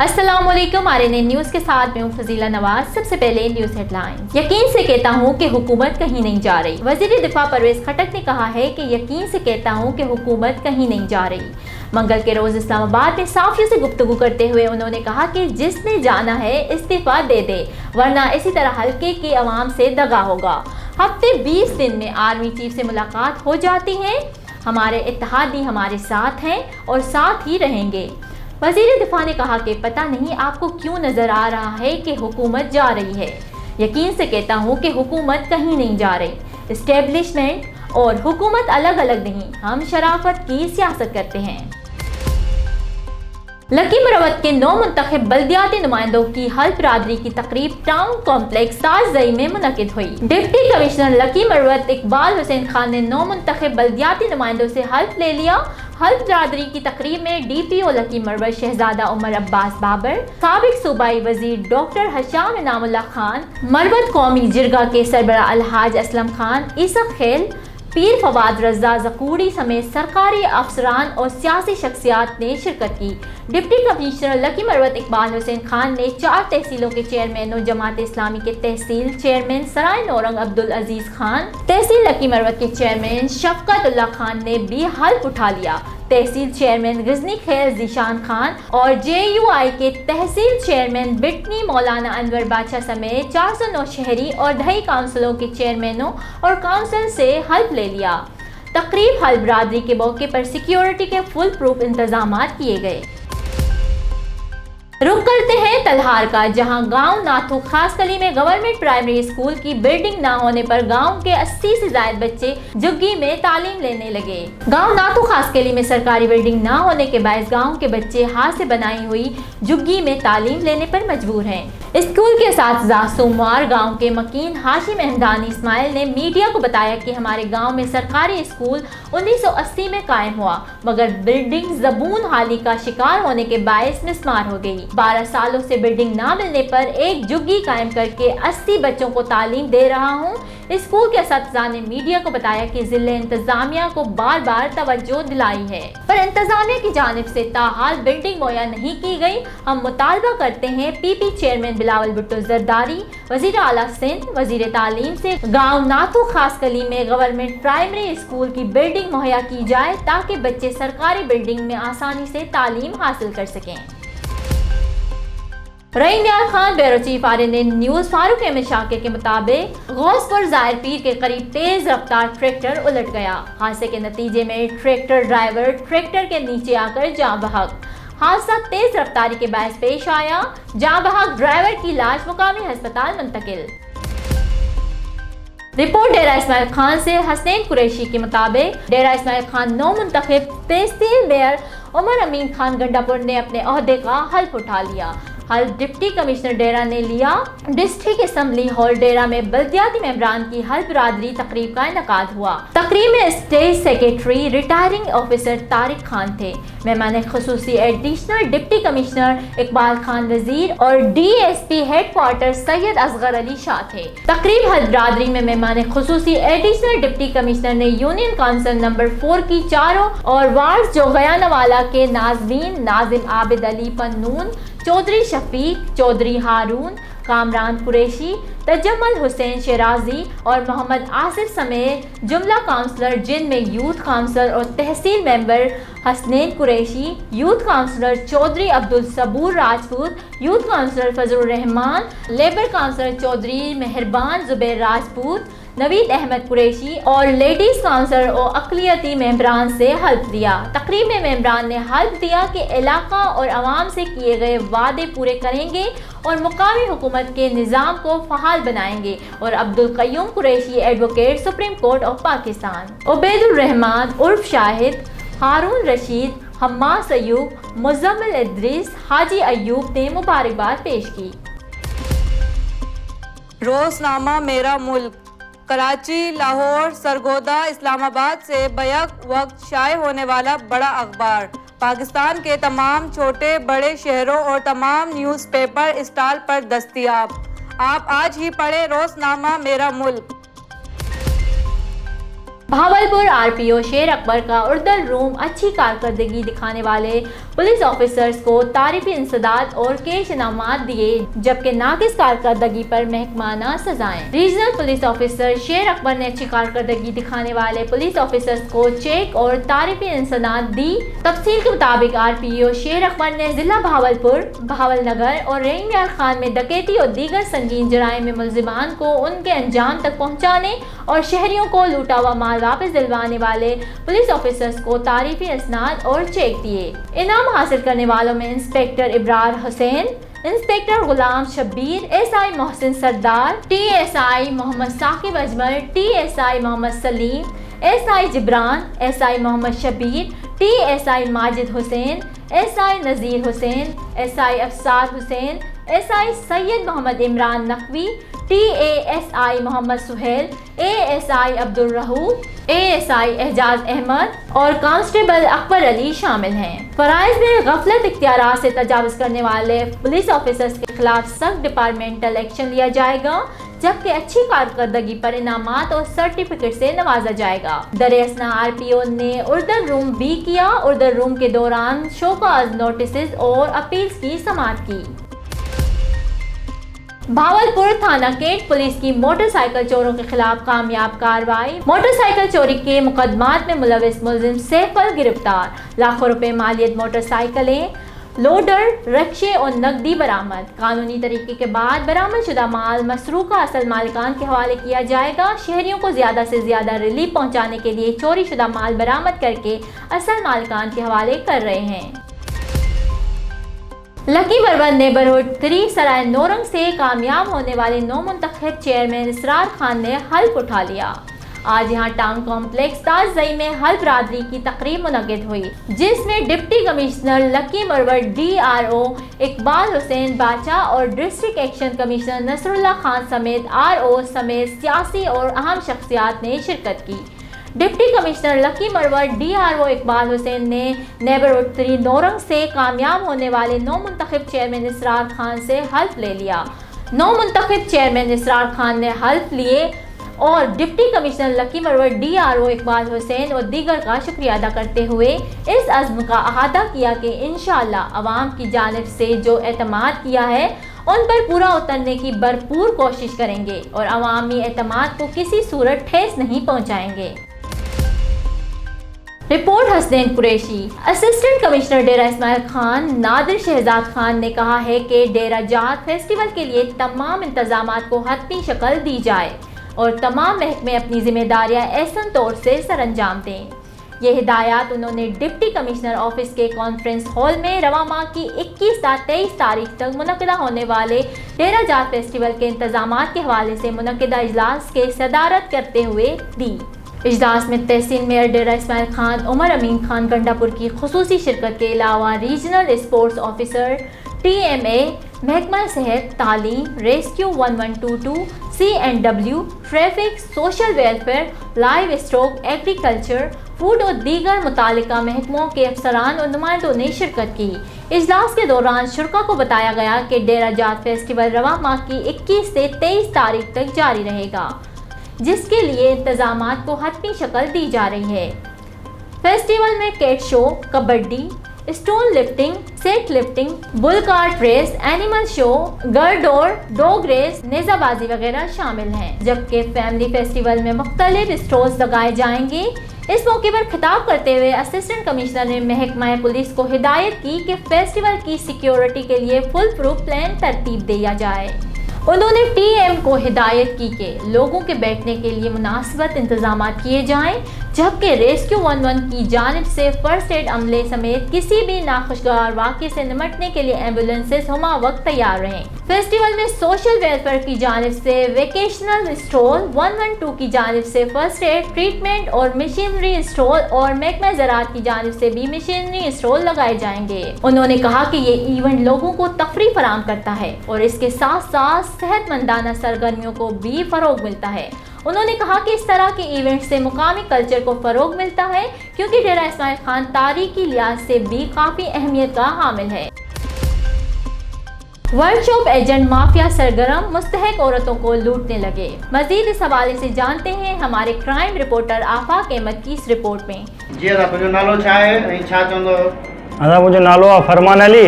अस्सलामुअलैकुम, RNA news के साथ मैं हूं फजीला नवाज। सबसे पहले न्यूज़ हेडलाइंस। यकीन से कहता हूं कि हुकूमत कहीं नहीं जा रही। वज़ीर दिफा परवेज खटक ने कहा है कि यकीन से कहता हूं कि हुकूमत कहीं नहीं जा रही। मंगल के रोज इस्लामाबाद में साफियों से गुफ्तगू करते हुए उन्होंने कहा कि जिसने जाना है इस्तीफा दे दे, वरना इसी तरह हल्के की आवाम से दगा होगा। हफ्ते 20 दिन में आर्मी चीफ से मुलाकात हो जाती है। हमारे इत्तेहादी हमारे साथ हैं और साथ ही रहेंगे। वज़ीर दिफा ने कहा कि पता नहीं आपको क्यों नजर आ रहा है कि हुकूमत जा रही है। यकीन से कहता हूँ कि हुकूमत कहीं नहीं जा रही। इस्टेब्लिशमेंट और हुकूमत अलग अलग नहीं, हम शराफत की सियासत करते हैं। लकी मरवत के 9 मुंतखब बल्दियाती नुमाइंदों की हल्फ बिरादरी की तकरीब टाउन कॉम्प्लेक्स ताजई में मुनक्किद हुई। Deputy commissioner lucky Marwat Iqbal Hussain Khan ने 9 मुंतखब बल्दियाती नुमाइंदों से हल्फ ले लिया। हल्फ बिरादरी की तकरीब में DPO लकी मरवत, शहजादा उमर अब्बास बाबर, साबिक सूबाई वजीर डॉक्टर हशाम इनामुल्लाह खान, मरवत कौमी जिरगा के सरबराह अलहाज असलम खान, ईसक खेल, पीर फवाद रजा जकूड़ी समेत सरकारी अफसरान और सियासी शख्सियात ने शिरकत की। Deputy commissioner lucky Marwat Iqbal Hussain Khan ने 4 तहसीलों के चेयरमैनों, जमात इस्लामी के तहसील चेयरमैन सराय नौरंग अब्दुल अजीज खान, तहसील लकी मरवत के चेयरमैन शफकतुल्लाह खान ने भी हल्फ उठा लिया। तहसील चेयरमैन गजनी खैर जीशान खान और JUI के तहसील चेयरमैन बिटनी मौलाना अनवर बादशाह समेत 409 शहरी और दही काउंसिलों के चेयरमैनों और काउंसिल से हल्फ ले लिया। तकरीब हल्फ बिरादरी के मौके पर सिक्योरिटी के फुल प्रूफ इंतजाम किए गए। रुक करते हैं तलहार का, जहां गांव नाथू खासकली में गवर्नमेंट प्राइमरी स्कूल की बिल्डिंग ना होने पर गांव के 80 से ज्यादा बच्चे झुग्गी में तालीम लेने लगे। गांव नाथू खासकली में सरकारी बिल्डिंग ना होने के बायस गांव के बच्चे हाथ से बनाई हुई झुग्गी में तालीम लेने पर मजबूर हैं। स्कूल के साथ सोमवार गांव के मकीन हाशिम अहमदानी इस्माइल ने मीडिया को बताया कि हमारे गांव में सरकारी स्कूल 1980 में कायम हुआ, मगर बिल्डिंग ज़बून हाली का शिकार होने के बायस मिस्मार हो गई। 12 सालों से बिल्डिंग ना मिलने पर एक झुग्गी कायम करके 80 बच्चों को तालीम दे रहा हूँ। स्कूल के असातिज़ा ने मीडिया को बताया कि जिले इंतजामिया को बार बार तवज्जो दिलाई है, पर इंतजामिया की जानिब से ताहाल बिल्डिंग मुहैया नहीं की गई। हम मुतालबा करते हैं PP चेयरमैन बिलावल भुट्टो जरदारी, वजीर आला सिंध, वजीर तालीम से गाँव नाथू खासकली में गवर्नमेंट प्राइमरी स्कूल की बिल्डिंग मुहैया की जाए ताकि बच्चे सरकारी बिल्डिंग में आसानी से तालीम हासिल कर सकें। Rahim Yar Khan bureau chief RNA news Farooq Ahmed Shakir के मुताबिक गौसपुर जायर पीर के करीब तेज रफ्तार ट्रैक्टर उलट गया। हादसे के नतीजे में ट्रैक्टर ड्राइवर ट्रैक्टर के नीचे आकर जाँ बहक। हादसा तेज रफ्तारी के बायस पेश आया। जाँ बहक ड्राइवर की लाश मुकामी अस्पताल मुंतकिल। रिपोर्ट डेरा इस्माइल खान से हसनैन कुरैशी के मुताबिक डेरा इस्माइल खान 9 मुंतखब तहसील मेयर उमर अमीन खान गंडापुर ने अपने ओहदे का हल्फ उठा लिया। हल्फ डिप्टी कमिश्नर डेरा ने लिया। डिस्ट्रिक्ट असेंबली हॉल डेरा में बल्दियाती मेंबरान की हल्फ बिरादरी तकरीब का इनेकाद हुआ। तकरीब में state secretary retiring officer Tariq Khan थे। मेहमान खुसूसी additional deputy commissioner Iqbal Khan Wazir और DSP हेडक्वार्टर सैयद असगर अली शाह थे। तकरीब हल्फ बिरादरी में मेहमान खुसूसी एडिशनल डिप्टी कमिश्नर ने यूनियन काउंसिल नंबर 4 की चारों और वार्ड जो गयानावाला के नाजरीन नाजिम आबिद अली पन्नून, चौधरी शफीक, चौधरी हारून, कामरान कुरैशी, तजम्मल हुसैन शिराजी और मोहम्मद आसिफ समेत जुमला काउंसलर, जिनमें यूथ काउंसलर और tehsil member Hasnain Qureshi, youth councillor Chaudhry Abdul Sabur Rajput, youth councillor Fazlur Rehman, labour councillor Chaudhry Mehrban Zubair Rajput, Naveed Ahmad Qureshi और लेडीज काउंसलर और अकलियती मेंबरान से हल्फ दिया। तकरीब में मेंबरान ने हल्फ दिया कि इलाका और आवाम से किए गए वादे पूरे करेंगे और मुकामी हुकूमत के निज़ाम को फहाल बनाएंगे। और Abdul Qayyum Qureshi, advocate, supreme court of Pakistan, Ubaidur Rahman उर्फ शाहिद, हारून रशीद, हम्मास अयूब, मुज़म्मिल इद्रीस, हाजी अयूब ने मुबारकबाद पेश की। रोज़नामा मेरा मुल्क कराची, लाहौर, सरगोदा, इस्लामाबाद से बैक वक्त शाये होने वाला बड़ा अखबार पाकिस्तान के तमाम छोटे बड़े शहरों और तमाम न्यूज़पेपर स्टॉल पर दस्तयाब। आप आज ही पढ़ें रोज़नामा मेरा मुल्क। भावलपुर RPO शेर अकबर का उर्दल रूम अच्छी कारकर्दगी दिखाने वाले पुलिस ऑफिसर्स को तारीफी इंसदाद और कैश इनामात दिए, जबकि नाकिस कारकर्दगी पर महकमाना सजाएं। रीजनल पुलिस ऑफिसर शेर अकबर ने अच्छी कारकर्दगी दिखाने वाले पुलिस ऑफिसर्स को चेक और तारीफी इंसदाद दी। तफसील के मुताबिक RPO शेर अकबर ने जिला भावलपुर, भावलनगर और रेंगयार खान में डकैती और दीगर संगीन जराइम में मुलजिमान को उनके अंजाम तक पहुँचाने और शहरियों को लूटा हुआ माल वापस दिलवाने वाले पुलिस ऑफिसर्स को तारीफी इसनाद और चेक दिए। इनाम हासिल करने वालों में inspector Ibrar Hussain, inspector Ghulam Shabbir, SI Mohsin Sardar, TSI Mohammad Saqib Ajmal, TSI Mohammad Saleem, SI Jibran, SI Mohammad Shabbir, TSI Majid Hussain, SI Nazir Hussain, SI Afsar Hussain, SI Syed Mohammad Imran Naqvi, TASI Mohammad Suhail, ASI Abdul Rauf, ASI Ejaz Ahmed और कांस्टेबल अकबर अली शामिल हैं। फराइज में गफलत इख्तियारात से तजावुज़ करने वाले पुलिस ऑफिसर्स के खिलाफ सख्त डिपार्टमेंटल एक्शन लिया जाएगा, जबकि अच्छी कारकर्दगी पर इनामात और सर्टिफिकेट से नवाजा जाएगा। दरअसल RPO ने उर्दन रूम B किया। उर्दन रूम के दौरान शोकाज नोटिस और अपील्स की समाअत की। भावलपुर थाना केट पुलिस की मोटरसाइकिल चोरों के खिलाफ कामयाब कार्रवाई। मोटरसाइकिल चोरी के मुकदमात में मुलविस मुलजिम सैफल गिरफ्तार। लाखों रुपए मालियत मोटरसाइकिलें, लोडर, रक्शे और नकदी बरामद। कानूनी तरीके के बाद बरामद शुदा माल मसरूका असल मालिकान के हवाले किया जाएगा। शहरियों को ज्यादा से ज्यादा रिलीफ पहुंचाने के लिए चोरी शुदा माल बरामद करके असल मालिकान के हवाले कर रहे हैं। लकी बरवन नेबरहुड 3 सराय नौरंग से कामयाब होने वाले नौमुंतखब चेयरमैन इसरार खान ने हल्फ उठा लिया। आज यहां टाउन कॉम्प्लेक्स ताजई में हल्फ बरादरी की तकरीब मुनक्किद हुई, जिसमें डिप्टी कमिश्नर लकी बरवन, DRO इकबाल हुसैन बाचा और district action commissioner Nasrullah Khan समेत RO समेत सियासी और अहम शख्सियात ने शिरकत की। Deputy commissioner Lakki Marwat DRO Iqbal Hussain ने नेबरहुड 3 नौरंग से कामयाब होने वाले नौमुंतखब चेयरमैन इसरार खान से हल्फ ले लिया। नौमुंतखब चेयरमैन इसरार खान ने हल्फ लिए और deputy commissioner Lakki Marwat DRO Iqbal Hussain और दीगर का शुक्रिया अदा करते हुए इस अज़्म का अहादा किया कि इंशाअल्लाह अवाम की जानिब से जो एतमाद किया है उन पर पूरा उतरने की भरपूर कोशिश करेंगे और अवामी एतमाद को किसी सूरत ठेस नहीं पहुँचाएंगे। Report Hasnain Qureshi. Assistant commissioner Dera Ismail Khan Nadir Shahzad Khan ने कहा है कि डेरा जात फेस्टिवल के लिए तमाम इंतजामात को हतमी शक्ल दी जाए और तमाम महकमे अपनी जिम्मेदारियां एहसन तौर से सरअंजाम दें। ये हिदायत उन्होंने डिप्टी कमिश्नर ऑफिस के कॉन्फ्रेंस हॉल में रवा माह की 21 से 23 तारीख तक मुनक्किदा होने वाले डेरा जात फेस्टिवल के इंतजामात के हवाले से मुनक्किदा इजलास के सदारत करते हुए दी। इजलास में तहसील मेयर डेरा इस्माइल खान, उमर अमीन खान गंडापुर की खुसूसी शिरकत के अलावा रीजनल स्पोर्ट्स ऑफिसर, TMA, महकमा सेहत, तालीम, rescue 1122, C&W, traffic, social welfare, live stock, agriculture, food और दीगर मुतालिका महकमों के अफसरान और नुमाइंदों ने शिरकत की। इजलास के दौरान शुरा को बताया गया कि डेरा जात फेस्टिवल रवा माह की 21 से 23 तारीख तक जारी रहेगा, जिसके लिए इंतजामात को हतमी शक्ल दी जा रही है। फेस्टिवल में cat show, kabaddi, stone lifting, set lifting, bull cart race, animal show, गर्ड और डॉग रेस, नेजाबाजी वगैरह शामिल हैं। जबकि फैमिली फेस्टिवल में मुख्तलिफ स्टॉल्स लगाए जाएंगे। इस मौके पर खिताब करते हुए असिस्टेंट कमिश्नर ने महकमा पुलिस को हिदायत की कि फेस्टिवल की सिक्योरिटी के लिए फुल प्रूफ प्लान तरतीब दिया जाए। उन्होंने TM को हिदायत की कि लोगों के बैठने के लिए मुनासिबत इंतजाम किए जाएं, जबकि रेस्क्यू 11 की जानिब से फर्स्ट एड अमले समेत किसी भी नाखुशगवार वाक़े से निमटने के लिए एम्बुलेंसेस हुमा वक्त तैयार रहें। फेस्टिवल में सोशल वेलफेयर की जानिब से वेकेशनल स्टॉल, 112 की जानिब से फर्स्ट एड ट्रीटमेंट और मशीनरी स्टॉल और महकमा ज़राअत की जानिब से भी मशीनरी स्टॉल लगाए जाएंगे। उन्होंने कहा कि ये इवेंट लोगों को तफरीह फराहम करता है और इसके साथ साथ सेहतमंदाना सरगर्मियों को भी फरोग मिलता है। उन्होंने कहा कि इस तरह के इवेंट से मुकामी कल्चर को फरोग मिलता है, क्योंकि डेरा इस्माइल खान तारीखी लिहाज से भी काफ़ी अहमियत का हामिल है। वर्कशॉप एजेंट माफिया सरगर्म, मुस्तहक औरतों को लूटने लगे। मजीद इस हवाले से जानते हैं हमारे क्राइम रिपोर्टर आफाक अहमद की इस रिपोर्ट में। जी तुंहिंजो नालो छा आहे ऐं छा चवंदो? अदा मुंहिंजो नालो आहे फरमान अली।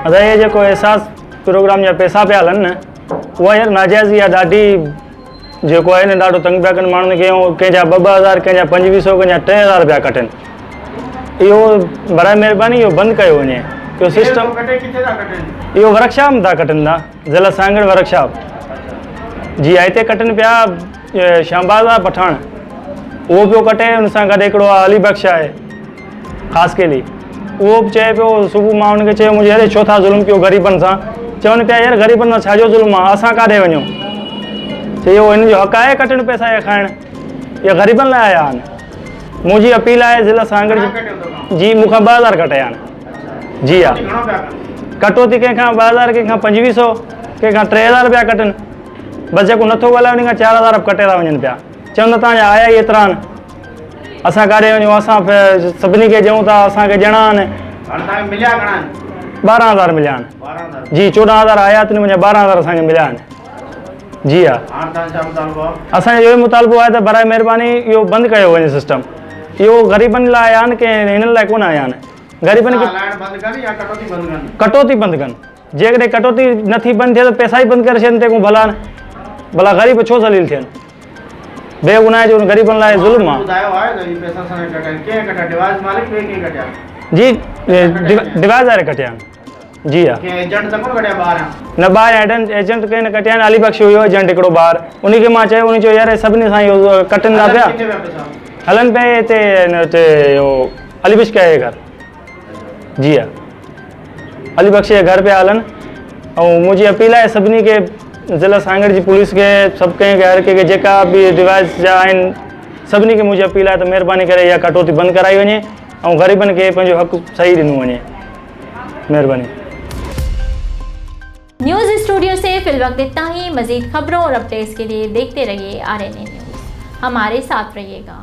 अदा ये जेको एहसास प्रोग्राम जा पैसा पिया हलनि न उहा यार नाजाइज़ या ॾाढी जेको आहे न ॾाढो तंग पिया कनि माण्हुनि खे। कंहिंजा 2,000 कंहिंजा 2,500 कंहिंजा 3,000 पिया कटनि। इहो बराए महिरबानी इहो बंदि कयो वञे। इहो सिस्टम इहो वर्कशॉप था कटनि था, ज़िला सांगड़ वर्कशॉप जी आहे हिते कटनि पिया। शाहबाज़ पठाण उहो पियो कटे, हुन सां गॾु हिकिड़ो आहे अली बख्श आहे ख़ासि के लिए, उहो बि चए पियो सुबुह मां हुनखे चयो मुंहिंजे अरे छो था ज़ुल्म कयो ग़रीबनि सां। चवनि पिया यार ग़रीबनि सां छाजो ज़ुल्म आहे, असां काॾे वञूं। चयो हिन जो हक़ आहे कटणु पैसा या खाइणु, इहे ग़रीबनि लाइ आया आहिनि। मुंहिंजी अपील आहे ज़िला सांगड़ जी मूंखां 2,000 कटिया आहिनि। जी हा, कटौती कंहिंखां 2,000 कंहिंखां 2,500 कंहिंखां 3,000 रुपया कटनि। बसि जेको नथो ॻाल्हाए उन खां 4,000 कटे था वञनि पिया। चवनि था तव्हांजा आया ई एतिरा आहिनि, असां काॾे वञूं, असां सभिनी खे ॾियूं था, असांखे ॼणा आहिनि। 12,000 मिलिया आहिनि जी। 14,000 आया अथनि, मुंहिंजा 12,000 असांखे मिलिया आहिनि। जी हा, असांजो इहो मुतालबो आहे त बराए महिरबानी इहो बंदि कयो वञे सिस्टम। इहो ग़रीबनि लाइ आया आहिनि, कंहिं हिननि लाइ कोन आया आहिनि। ग़रीबनि खे कटौती बंदि कनि। जेकॾहिं कटौती नथी बंदि थिए त पैसा ई बंदि करे छॾनि ते को भला न, भला ग़रीब छो ज़लील थियनि। बेगुनाह जो ग़रीबनि लाइ ज़ुल्म आहे जी। डिवाइस वारे कटिया आहिनि। जी हा, न ॿाहिरि एजेंट कंहिं न कटिया आहिनि। अली बख्श हुयो एजेंट हिकिड़ो ॿाहिरि, उनखे मां चयो, उन चयो यार सभिनी सां इहो कटनि था पिया। हलनि पिया हिते इहो अली बख्श जे घर। जी हा, अली बख्श जे घर पिया हलनि। ऐं मुंहिंजी अपील आहे सभिनी खे, ज़िला सांगड़ जी पुलिस खे, सभु कंहिंखे हर कंहिंखे जेका बि डिवाइस जा आहिनि सभिनी खे मुंहिंजी अपील आहे त महिरबानी करे इहा कटौती बंदि कराई वञे ऐं ग़रीबनि खे पंहिंजो हक़ सही ॾिनो वञे। महिरबानी। न्यूज़ स्टूडियो से फिल वक्त इतना ही। मज़ीद खबरों और अपडेट्स के लिए देखते रहिए RNA न्यूज़, हमारे साथ रहिएगा।